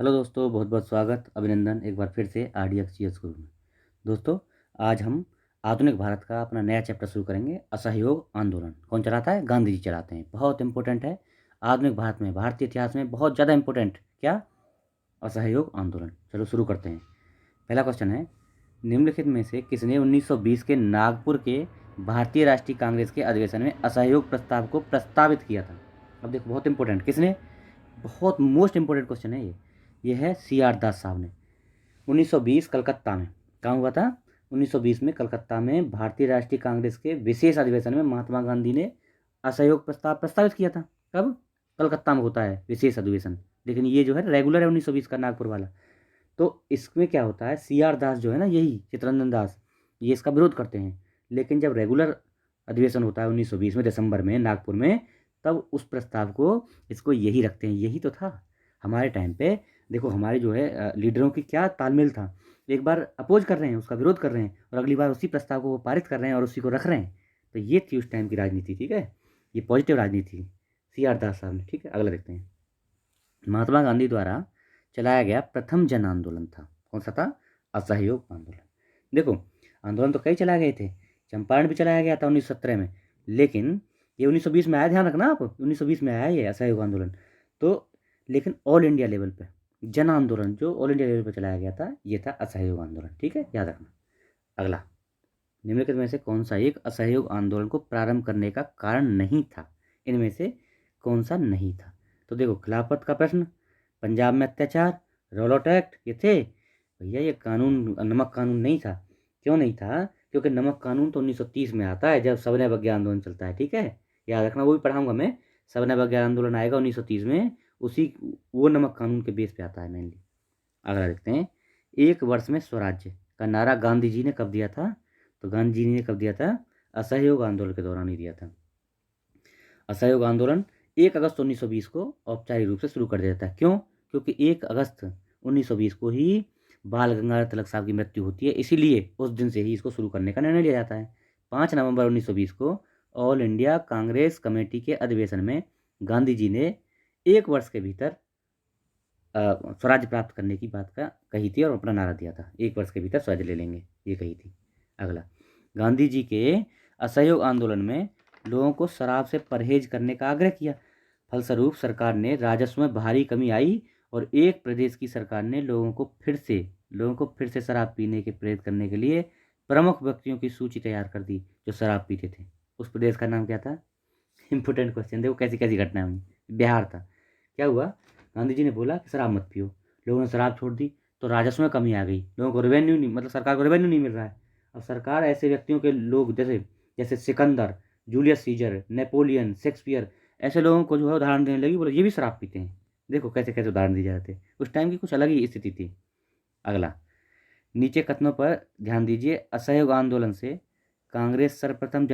Hello दोस्तों, बहुत बहुत स्वागत, अभिनंदन एक बार फिर से RDX गुरु में। दोस्तों, आज हम आधुनिक भारत का अपना नया चैप्टर शुरू करेंगे। असहयोग आंदोलन कौन चलाता है? गांधी जी चलाते हैं। बहुत इंपॉर्टेंट है आधुनिक भारत में, भारतीय इतिहास में बहुत ज़्यादा इंपॉर्टेंट। क्या? असहयोग आंदोलन। चलो शुरू करते हैं। पहला क्वेश्चन है, निम्नलिखित में से किसने 1920 के नागपुर के भारतीय राष्ट्रीय कांग्रेस के अधिवेशन में असहयोग प्रस्ताव को प्रस्तावित किया था? अब देखो, बहुत इंपॉर्टेंट, किसने? बहुत मोस्ट इंपॉर्टेंट क्वेश्चन है ये है CR दास साहब ने। 1920 कलकत्ता में। कहाँ हुआ था? 1920 में कलकत्ता में भारतीय राष्ट्रीय कांग्रेस के विशेष अधिवेशन में महात्मा गांधी ने असहयोग प्रस्ताव प्रस्तावित किया था। कब? कलकत्ता में होता है विशेष अधिवेशन, लेकिन ये जो है रेगुलर है 1920 का नागपुर वाला। तो इसमें क्या होता है, CR दास जो है ना, यही चित्तरंजन दास, ये इसका विरोध करते हैं। लेकिन जब रेगुलर अधिवेशन होता है 1920 में दिसंबर में नागपुर में, तब उस प्रस्ताव को इसको यही रखते हैं। यही तो था हमारे टाइम पे। देखो हमारे जो है लीडरों की क्या तालमेल था। एक बार अपोज कर रहे हैं, उसका विरोध कर रहे हैं, और अगली बार उसी प्रस्ताव को वो पारित कर रहे हैं और उसी को रख रहे हैं। तो ये थी उस टाइम की राजनीति। ठीक है, ये पॉजिटिव राजनीति थी CR दास साहब ने। ठीक है, अगला देखते हैं। महात्मा गांधी द्वारा चलाया गया प्रथम जन आंदोलन था, कौन सा था? असहयोग आंदोलन। देखो, आंदोलन तो कई चलाए गए थे। चंपारण भी चलाया गया था 1917 में, लेकिन ये 1920 में आया। ध्यान रखना आप, 1920 में आया ये असहयोग आंदोलन। तो लेकिन ऑल इंडिया लेवल पे जन आंदोलन जो ऑल इंडिया लेवल पर चलाया गया था, ये था असहयोग आंदोलन। ठीक है, याद रखना। अगला, निम्नलिखित में से कौन सा एक असहयोग आंदोलन को प्रारंभ करने का कारण नहीं था? इनमें से कौन सा नहीं था? तो देखो, खिलाफत का प्रश्न, पंजाब में अत्याचार, रॉलॉट एक्ट, ये थे भैया। ये कानून, नमक कानून नहीं था। क्यों नहीं था? क्योंकि नमक कानून तो 1930 में आता है, जब सविनय अवज्ञा आंदोलन चलता है। ठीक है, याद रखना, वो भी पढ़ाऊंगा मैं। सविनय अवज्ञा आंदोलन आएगा 1930 में, उसी वो नमक कानून के बेस पे आता है मेनली। अगला देखते हैं, एक वर्ष में स्वराज्य का नारा गांधी जी ने कब दिया था? तो गांधी जी ने कब दिया था? असहयोग आंदोलन के दौरान ही दिया था। असहयोग आंदोलन 1 अगस्त 1920 को औपचारिक रूप से शुरू कर दिया था। क्यों? क्योंकि 1 अगस्त 1920 को ही बाल गंगाधर तिलक साहब की मृत्यु होती है, इसीलिए उस दिन से ही इसको शुरू करने का निर्णय लिया जाता है। 5 नवंबर 1920 को ऑल इंडिया कांग्रेस कमेटी के अधिवेशन में गांधी जी ने 1 वर्ष के भीतर स्वराज्य प्राप्त करने की बात का कही थी और अपना नारा दिया था। 1 वर्ष के भीतर स्वराज्य ले लेंगे, ये कही थी। अगला, गांधी जी के असहयोग आंदोलन में लोगों को शराब से परहेज करने का आग्रह किया। फलस्वरूप सरकार ने राजस्व में भारी कमी आई और एक प्रदेश की सरकार ने लोगों को फिर से शराब पीने के प्रेरित करने के लिए प्रमुख व्यक्तियों की सूची तैयार कर दी जो शराब पीते थे। उस प्रदेश का नाम क्या था? Important question. देखो कैसी कैसी घटनाएं हुई। बिहार था। क्या हुआ? गांधी जी ने बोला कि शराब मत पियो, लोगों ने शराब छोड़ दी, तो राजस्व में कमी आ गई। लोगों को रेवेन्यू नहीं, मतलब सरकार को रेवेन्यू नहीं मिल रहा है। अब सरकार ऐसे व्यक्तियों के लोग, जैसे जैसे Sikandar, Julius Caesar, Napoleon, Shakespeare, ऐसे लोगों को जो है उदाहरण देने लगी। बोले ये भी शराब पीते हैं। देखो कैसे कैसे उदाहरण दिए जाते थे। उस टाइम की कुछ अलग ही स्थिति थी। अगला, नीचे कथनों पर ध्यान दीजिए। असहयोग आंदोलन से कांग्रेस सर्वप्रथम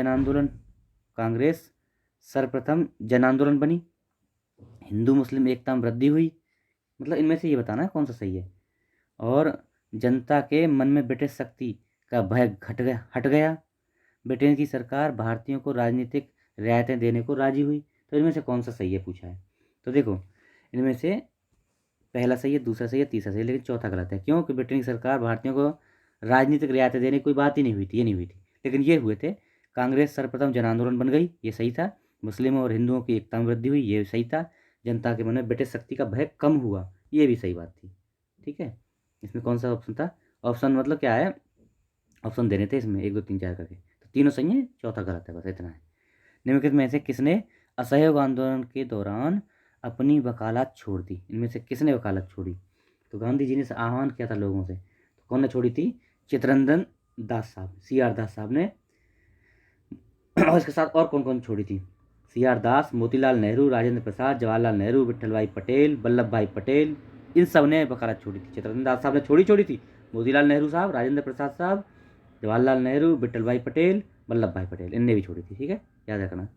जन आंदोलन बनी। हिंदू मुस्लिम एकता में वृद्धि हुई। मतलब इनमें से ये बताना है कौन सा सही है। और जनता के मन में ब्रिटिश शक्ति का भय हट गया। ब्रिटेन की सरकार भारतीयों को राजनीतिक रियायतें देने को राजी हुई। तो इनमें से कौन सा सही है पूछा है। तो देखो, इनमें से पहला सही है, दूसरा सही है, तीसरा सही है, लेकिन चौथा गलत है। क्यों? कि ब्रिटेन की सरकार भारतीयों को राजनीतिक रियायतें देने की कोई बात ही नहीं हुई थी, ये नहीं हुई थी। लेकिन ये हुए थे, कांग्रेस सर्वप्रथम जन आंदोलन बन गई, ये सही था। मुस्लिमों और हिंदुओं की एकता में वृद्धि हुई, ये सही था। जनता के मन में ब्रिटिश शक्ति का भय कम हुआ, ये भी सही बात थी। ठीक है, इसमें कौन सा ऑप्शन था? ऑप्शन मतलब क्या है, ऑप्शन देने थे इसमें 1 2 3 4 करके, तो तीनों सही है, चौथा गलत है, बस इतना है। निम्नलिखित में से किसने असहयोग आंदोलन के दौरान अपनी वकालत छोड़ दी? इनमें से किसने वकालत छोड़ी? तो गांधी जी ने आह्वान किया था लोगों से, तो कौन ने छोड़ी थी? चित्तरंजन दास साहब, CR दास साहब ने। और इसके साथ और कौन कौन छोड़ी थी? CR दास, मोतीलाल नेहरू, राजेंद्र प्रसाद, जवाहरलाल नेहरू, विट्ठल भाई पटेल, वल्लभ भाई पटेल, इन सब ने वकालत छोड़ी थी। चित्तरंजन दास साहब ने छोड़ी थी। मोतीलाल नेहरू साहब, राजेंद्र प्रसाद साहब, जवाहरलाल नेहरू, विट्ठल भाई पटेल, वल्लभ भाई पटेल, इनने भी छोड़ी थी। ठीक है, याद रखना।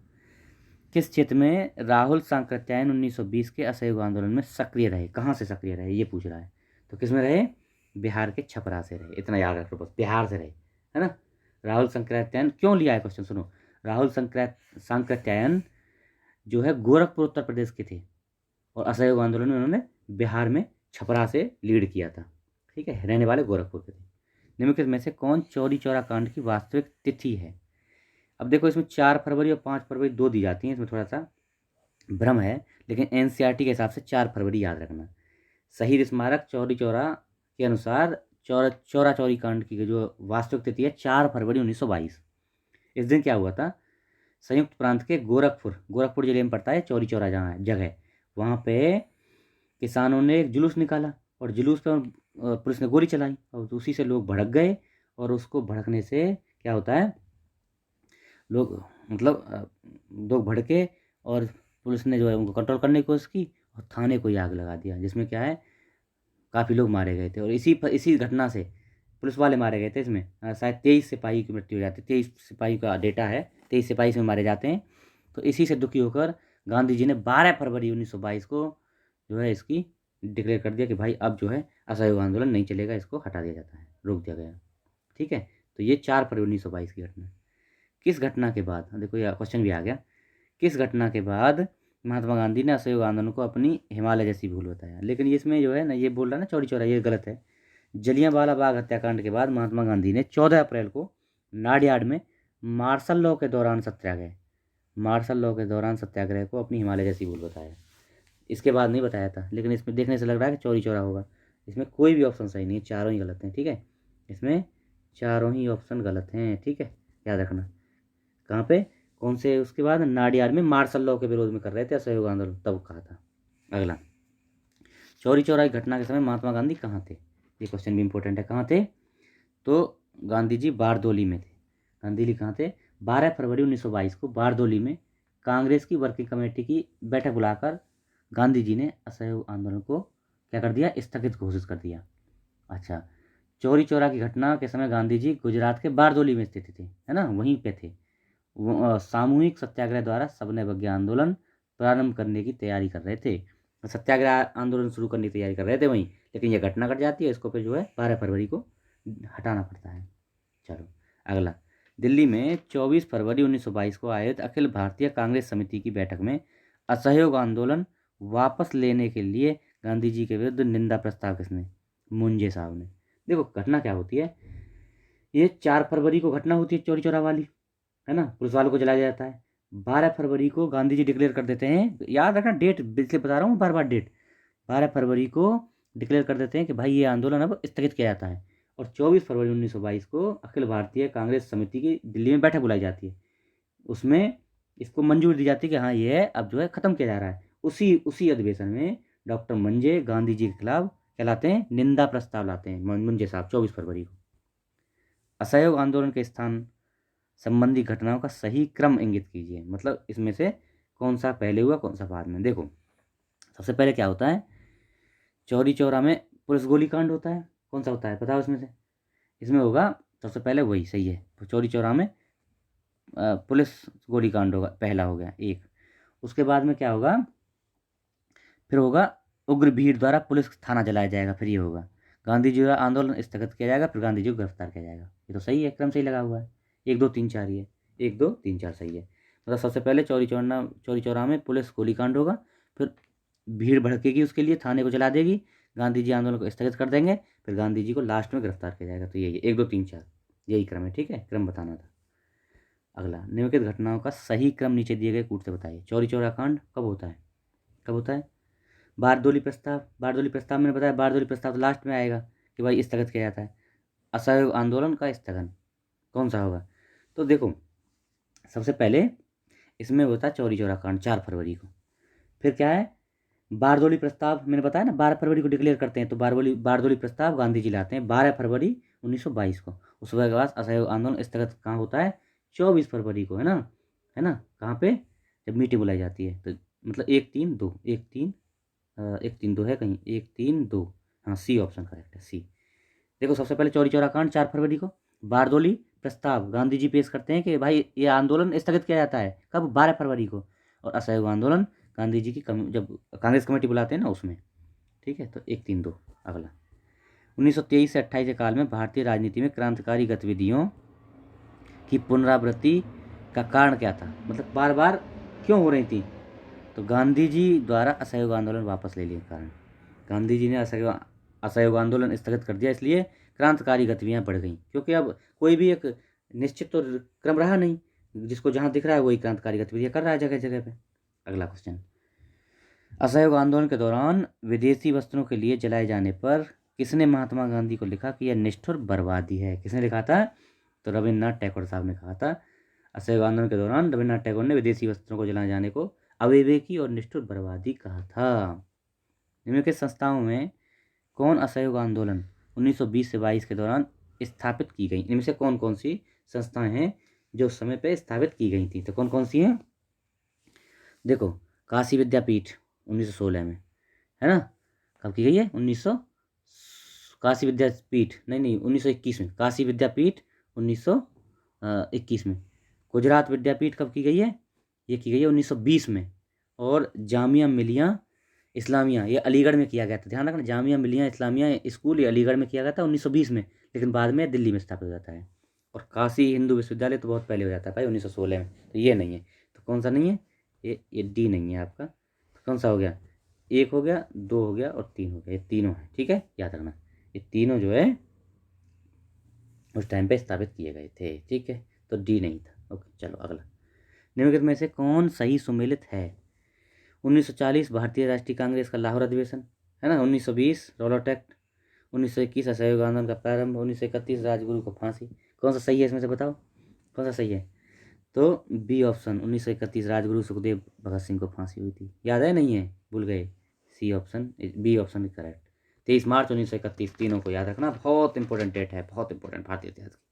किस क्षेत्र में राहुल सांकृत्यायन 1920 के असहयोग आंदोलन में सक्रिय रहे? कहाँ से सक्रिय रहे ये पूछ रहा है। तो किस में रहे? बिहार के छपरा से रहे। इतना याद रखो बस, बिहार से रहे, है ना। राहुल सांकृत्यायन क्यों लिया है क्वेश्चन, सुनो। राहुल सांकृत्यायन जो है गोरखपुर उत्तर प्रदेश के थे, और असहयोग आंदोलन में उन्होंने बिहार में छपरा से लीड किया था, ठीक है, रहने वाले गोरखपुर के थे। निम्नलिखित में से कौन चौरी चौरा कांड की वास्तविक तिथि है? अब देखो इसमें 4 फरवरी और 5 फरवरी दो दी जाती हैं, इसमें थोड़ा सा भ्रम है, लेकिन एनसीईआरटी के हिसाब से 4 फरवरी याद रखना। शहीद स्मारक चौरी चौरा के अनुसार चौरा चौरी कांड की जो वास्तविक तिथि है 4 फरवरी 1922। इस दिन क्या हुआ था? संयुक्त प्रांत के गोरखपुर जिले में पड़ता है चौरी चौरा जहाँ है जगह, वहाँ पे किसानों ने एक जुलूस निकाला और जुलूस पर पुलिस ने गोली चलाई और उसी से लोग भड़क गए। और उसको भड़कने से क्या होता है, लोग लोग भड़के और पुलिस ने जो है उनको कंट्रोल करने की कोशिश की और थाने को ही आग लगा दिया, जिसमें क्या है काफ़ी लोग मारे गए थे। और इसी घटना से पुलिस वाले मारे गए थे। इसमें शायद 23 सिपाही की मृत्यु हो जाती है, 23 सिपाही का डेटा है, 23 सिपाही इसमें मारे जाते हैं। तो इसी से दुखी होकर गांधी जी ने 12 फरवरी 1922 को जो है इसकी डिक्लेयर कर दिया कि भाई अब जो है असहयोग आंदोलन नहीं चलेगा, इसको हटा दिया जाता है, रोक दिया गया। ठीक है, तो ये 4 फरवरी 1922 की घटना है। किस घटना के बाद, देखो यह क्वेश्चन भी आ गया, किस घटना के बाद महात्मा गांधी ने असहयोग आंदोलन को अपनी हिमालय जैसी भूल बताया? लेकिन इसमें जो है ना, ये बोल रहा है ना चौरी चौरा, ये गलत है। जलियांवाला बाग हत्याकांड के बाद महात्मा गांधी ने 14 अप्रैल को नाडियाड में मार्शल लॉ के दौरान सत्याग्रह को अपनी हिमालय जैसी भूल बताया। इसके बाद नहीं बताया था, लेकिन इसमें देखने से लग रहा है कि चौरी चौरा होगा। इसमें कोई भी ऑप्शन सही नहीं है, चारों ही गलत हैं। ठीक है, इसमें चारों ही ऑप्शन गलत हैं। ठीक है, याद रखना। कहाँ पे, कौन से, उसके बाद नाडियाड में मार्शल लॉ के विरोध में कर रहे थे असहयोग आंदोलन, तब कहा था। अगला, चौरी चौरा की घटना के समय महात्मा गांधी कहाँ थे? ये क्वेश्चन भी इंपॉर्टेंट है। कहाँ थे? तो गांधी जी बारदोली में थे। गांधी जी कहाँ थे? 12 फरवरी 1922 को बारदोली में कांग्रेस की वर्किंग कमेटी की बैठक बुलाकर गांधी जी ने असहयोग आंदोलन को क्या कर दिया? स्थगित घोषित कर दिया। अच्छा, चौरी चौरा की घटना के समय गांधी जी गुजरात के बारदोली में स्थित थे, है ना, वहीं पे थे। सामूहिक सत्याग्रह द्वारा सबने अवज्ञा आंदोलन प्रारंभ करने की तैयारी कर रहे थे। सत्याग्रह आंदोलन शुरू करने की तैयारी कर रहे थे वहीं, लेकिन यह घटना घट जाती है, इसको फिर जो है 12 फरवरी को हटाना पड़ता है। चलो अगला, दिल्ली में 24 फरवरी 1922 को आयोजित अखिल भारतीय कांग्रेस समिति की बैठक में असहयोग आंदोलन वापस लेने के लिए गांधी जी के विरुद्ध निंदा प्रस्ताव किसने? मुंजे साहब ने। देखो घटना क्या होती है, ये 4 फरवरी को घटना होती है चौरी चौरा वाली, है ना, पुलिस वालों को जलाया जाता है। 12 फरवरी को गांधी जी डिक्लेयर कर देते हैं, याद रखना डेट, इसलिए बता रहा हूँ बार बार डेट। 12 फरवरी को डिक्लेयर कर देते हैं कि भाई ये आंदोलन अब स्थगित किया जाता है। और 24 फरवरी 1922 को अखिल भारतीय कांग्रेस समिति की दिल्ली में बैठक बुलाई जाती है, उसमें इसको मंजूरी दी जाती है कि हाँ ये अब जो है ख़त्म किया जा रहा है। उसी उसी अधिवेशन में डॉक्टर मंजे गांधी जी के खिलाफ क्या लाते हैं? निंदा प्रस्ताव लाते हैं मंजे साहब 24 फरवरी को। असहयोग आंदोलन के स्थान संबंधी घटनाओं का सही क्रम इंगित कीजिए, मतलब इसमें से कौन सा पहले हुआ कौन सा बाद में। देखो सबसे पहले क्या होता है, चौरी चौरा में पुलिस गोलीकांड होता है, कौन सा होता है बताओ इसमें से? इसमें होगा सबसे पहले वही, सही है, तो चौरी चौरा में पुलिस गोलीकांड होगा, पहला हो गया एक। उसके बाद में क्या होगा, फिर होगा उग्र भीड़ द्वारा पुलिस थाना जलाया जाएगा, फिर ये होगा गांधी जी द्वारा आंदोलन स्थगित किया जाएगा, फिर गांधी जी को गिरफ्तार किया जाएगा। ये तो सही है, क्रम सही लगा हुआ है, 1 2 3 4 ही है, 1 2 3 4 सही है। मतलब सबसे पहले चौरी चौरा में पुलिस गोलीकांड होगा, फिर भीड़ भड़केगी, उसके लिए थाने को जला देगी, गांधी जी आंदोलन को स्थगित कर देंगे, फिर गांधी जी को लास्ट में गिरफ्तार किया जाएगा। तो यही है 1 2 3 4, यही क्रम है। ठीक है, क्रम बताना था। अगला, निम्नलिखित घटनाओं का सही क्रम नीचे दिए गए कूट से बताइए। चौरी चौरा कांड कब होता है? कब होता है? बारदोली प्रस्ताव मैंने बताया, बारदोली प्रस्ताव तो लास्ट में आएगा कि भाई स्थगित किया जाता है। असहयोग आंदोलन का स्थगन कौन सा होगा? तो देखो सबसे पहले इसमें होता है चौरी चौरा कांड 4 फरवरी को। फिर क्या है, बारदोली प्रस्ताव मैंने बताया ना, 12 फरवरी को डिक्लेयर करते हैं, तो बारदोली प्रस्ताव गांधी जी लाते हैं 12 फरवरी 1922 को। उसके बाद असहयोग आंदोलन स्थगित कहाँ होता है? 24 फरवरी को, है ना, है ना, कहाँ पे? जब मीटिंग बुलाई जाती है, तो मतलब 1 3 2 1 3 2 है कहीं, 1 3 2, हाँ सी ऑप्शन करेक्ट है, सी। देखो सबसे पहले चौरी चौरा कांड 4 फरवरी को, बारदोली प्रस्ताव गांधी जी पेश करते हैं कि भाई ये आंदोलन स्थगित किया जाता है, कब? 12 फरवरी को। और असहयोग आंदोलन गांधी जी की जब कांग्रेस कमेटी बुलाते हैं ना उसमें। ठीक है, तो 1 3 2। अगला, 1923 से 28 के काल में भारतीय राजनीति में क्रांतिकारी गतिविधियों की पुनरावृत्ति का कारण क्या था? मतलब बार बार क्यों हो रही थी? तो गांधी जी द्वारा असहयोग आंदोलन वापस ले लेने के कारण। गांधी जी ने असहयोग आंदोलन स्थगित कर दिया, इसलिए क्रांतिकारी गतिविधियाँ बढ़ गईं, क्योंकि अब कोई भी एक निश्चित तो क्रम रहा नहीं, जिसको जहाँ दिख रहा है वही क्रांतिकारी गतिविधियाँ कर रहा है जगह जगह पे। अगला क्वेश्चन, असहयोग आंदोलन के दौरान विदेशी वस्त्रों के लिए जलाए जाने पर किसने महात्मा गांधी को लिखा कि यह निष्ठुर बर्बादी है? किसने लिखा था? तो रविन्द्रनाथ टैगोर साहब ने कहा था। असहयोग आंदोलन के दौरान रविन्द्रनाथ टैगोर ने विदेशी वस्त्रों को जलाए जाने को अविवेकी और निष्ठुर बर्बादी कहा था। निम्नलिखित संस्थाओं में कौन असहयोग आंदोलन 1920 से 22 के दौरान स्थापित की गई? इनमें से कौन कौन सी संस्थाएं हैं जो उस समय पे स्थापित की गई थी? तो कौन कौन सी हैं? देखो, काशी विद्यापीठ 1916 में, है ना? कब की गई है? काशी विद्यापीठ नहीं 1921 में। काशी विद्यापीठ 1921 में। गुजरात विद्यापीठ कब की गई है? ये की गई है 1920 में। और जामिया मिलिया इस्लामिया ये अलीगढ़ में किया गया था। ध्यान रखना, जामिया मिलिया इस्लामिया स्कूल ये अलीगढ़ में किया गया था 1920 में, लेकिन बाद में दिल्ली में स्थापित हो जाता है। और काशी हिंदू विश्वविद्यालय तो बहुत पहले हो जाता है भाई, 1916 में। तो ये नहीं है। तो कौन सा नहीं है? ये डी नहीं है आपका। तो कौन सा हो गया? 1 हो गया, 2 हो गया और 3 हो गया। ये तीनों है, ठीक है, याद रखना। ये तीनों जो है उस टाइम पे स्थापित किए गए थे, ठीक है। तो डी नहीं था। ओके, चलो अगला। निम्नलिखित में से कौन सही सुमेलित है? 1940 भारतीय राष्ट्रीय कांग्रेस का लाहौर अधिवेशन, है ना? 1920 रॉलट एक्ट, 1921 असहयोग आंदोलन का प्रारंभ, 1931 राजगुरु को फांसी। कौन सा सही है इसमें से बताओ, कौन सा सही है? तो बी ऑप्शन, 1931 राजगुरु सुखदेव भगत सिंह को फांसी हुई थी। याद है? नहीं है, भूल गए? C option, B option is correct. 23 मार्च 1931, तीनों को याद रखना, बहुत इंपॉर्टेंट डेट है, बहुत इंपॉर्टेंट भारतीय इतिहास की।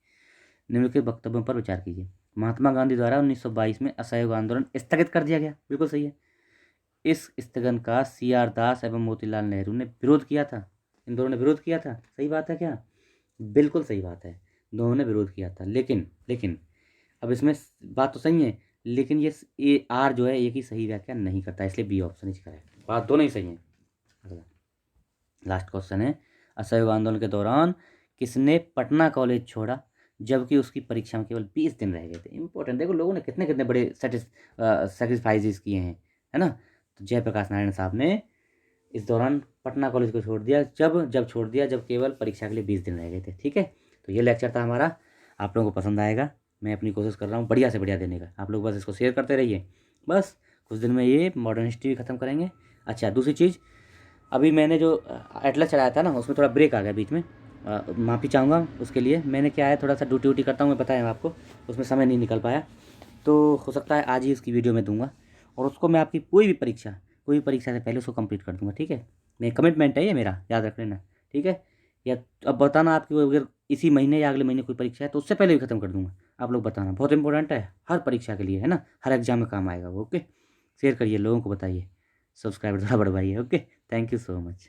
निम्नलिखित वक्तव्यों पर विचार कीजिए। महात्मा गांधी द्वारा 1922 में असहयोग आंदोलन स्थगित कर दिया गया, बिल्कुल सही है। इस स्थगन का CR दास एवं मोतीलाल नेहरू ने विरोध किया था। इन दोनों ने विरोध किया था, सही बात है क्या? बिल्कुल सही बात है, दोनों ने विरोध किया था। लेकिन अब इसमें बात तो सही है, लेकिन ये आर जो है एक ही सही व्याख्या नहीं करता, इसलिए बी ऑप्शन इज करेक्ट। बात दोनों ही सही है। अगला लास्ट क्वेश्चन है, असहयोग आंदोलन के दौरान किसने पटना कॉलेज छोड़ा जबकि उसकी परीक्षा में केवल 20 दिन रह गए थे? इंपॉर्टेंट, देखो लोगों ने कितने कितने बड़े सेक्रीफाइसेस किए हैं, है ना? तो जयप्रकाश नारायण साहब ने इस दौरान पटना कॉलेज को छोड़ दिया, जब छोड़ दिया जब केवल परीक्षा के लिए 20 दिन रह गए थे, ठीक है। तो ये लेक्चर था हमारा, आप लोगों को पसंद आएगा। मैं अपनी कोशिश कर रहा हूँ बढ़िया से बढ़िया देने का, आप लोग बस इसको शेयर करते रहिए। बस कुछ दिन में ये मॉडर्न हिस्ट्री भी ख़त्म करेंगे। अच्छा, दूसरी चीज़, अभी मैंने जो एटलस चलाया था ना, उसमें थोड़ा ब्रेक आ गया बीच में, माफ़ी चाहूँगा उसके लिए। मैंने क्या है, थोड़ा सा ड्यूटी व्यूटी करता हूँ, मैं पता है आपको, उसमें समय नहीं निकल पाया। तो हो सकता है आज ही उसकी वीडियो मैं दूंगा, और उसको मैं आपकी कोई भी परीक्षा से पहले उसको कंप्लीट कर दूंगा, ठीक है। मेरा कमिटमेंट है ये, मेरा, याद रख लेना, ठीक है। या अब बताना आपकी अगर इसी महीने या अगले महीने कोई परीक्षा है तो उससे पहले भी ख़त्म कर दूंगा। आप लोग बताना, बहुत इंपॉर्टेंट है, हर परीक्षा के लिए, है ना, हर एग्जाम में काम आएगा वो। ओके, शेयर करिए, लोगों को बताइए, सब्सक्राइबर थोड़ा बढ़वाइए। Okay, thank you so much.